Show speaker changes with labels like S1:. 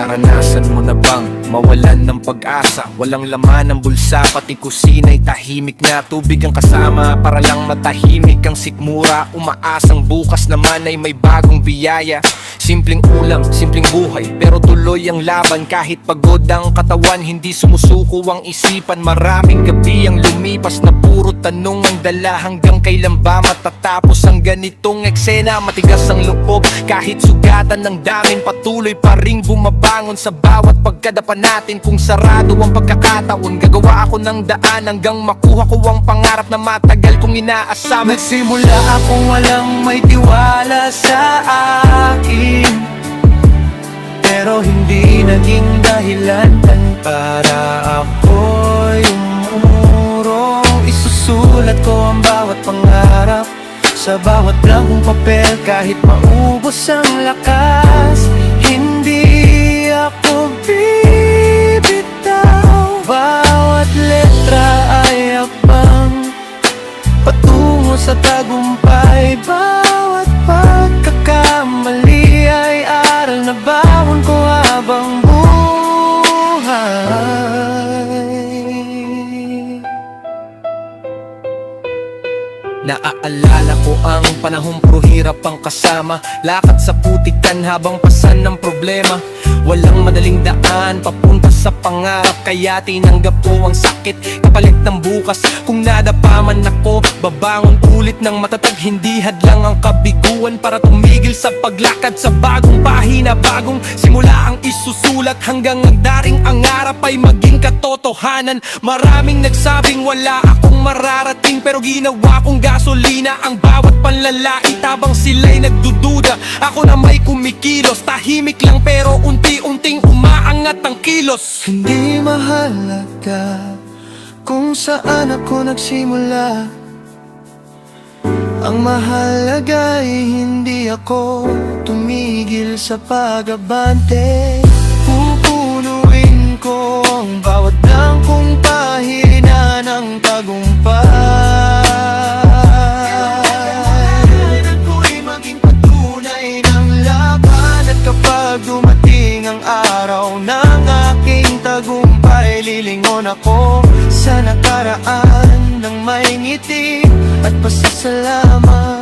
S1: Naranasan mo na bang mawalan ng pag-asa? Walang laman ng bulsa, pati kusina'y tahimik na. Tubig ang kasama para lang matahimik ang sikmura. Umaasang bukas naman ay may bagong biyaya. Simpleng ulam, simpleng buhay, pero tuloy ang laban. Kahit pagod ang katawan, hindi sumusuko ang isipan. Maraming gabi ang lumipas na puro tanong ang dala. Hanggang kailan ba matatapos ang ganitong eksena? Matigas ang loob, kahit sugatan ng damin. Patuloy pa ring bumabangon sa bawat pagkadapa natin. Kung sarado ang pagkakataon, gagawa ako ng daan hanggang makuha ko ang pangarap na matagal kong inaasam.
S2: Nagsimula akong walang may tiwala sa akin, pero hindi naging dahilan para ako'y umurong. Isusulat ko ang bawat pangarap sa bawat blankong papel. Kahit maubos ang lakas, hindi ako bibitaw. Bawat letra ay akbang patungo sa tagumpay. Bawat pagkakamali ay aral na bawon ko habang buhay.
S1: Naaalala ko ang panahong puro hirap ang kasama. Lakad sa putikan habang pasan ng problema. Walang madaling daan papunta sa pangarap, kaya tinanggap ko ang sakit kapalit ng bukas. Kung nadapa man ako, babangon ulit ng matatag. Hindi hadlang ang kabiguan para tumigil sa paglakad sa bagong pahina. Bagong simula ang isusulat hanggang ang daring ang harap ay maging katotohanan. Maraming nagsabing wala akong mararating, pero ginawa kong gasolina ang bawat panlalait. Habang sila'y nagdududa, ako na may kumikilos. Tahimik lang pero unti-unting umaangat ang kilos.
S2: Hindi mahalaga kung saan ako nagsimula, ang mahalaga ay hindi ako tumigil sa pag-abante. Pupunuin ko ang bawat blankong pahina ng tagumpay. Kailangan ko'y maging patunay ng laban. At kapag dumating ang araw ng aking tagumpay, lilingon ako sa nakaraan ng may ngiti at pasasalamat.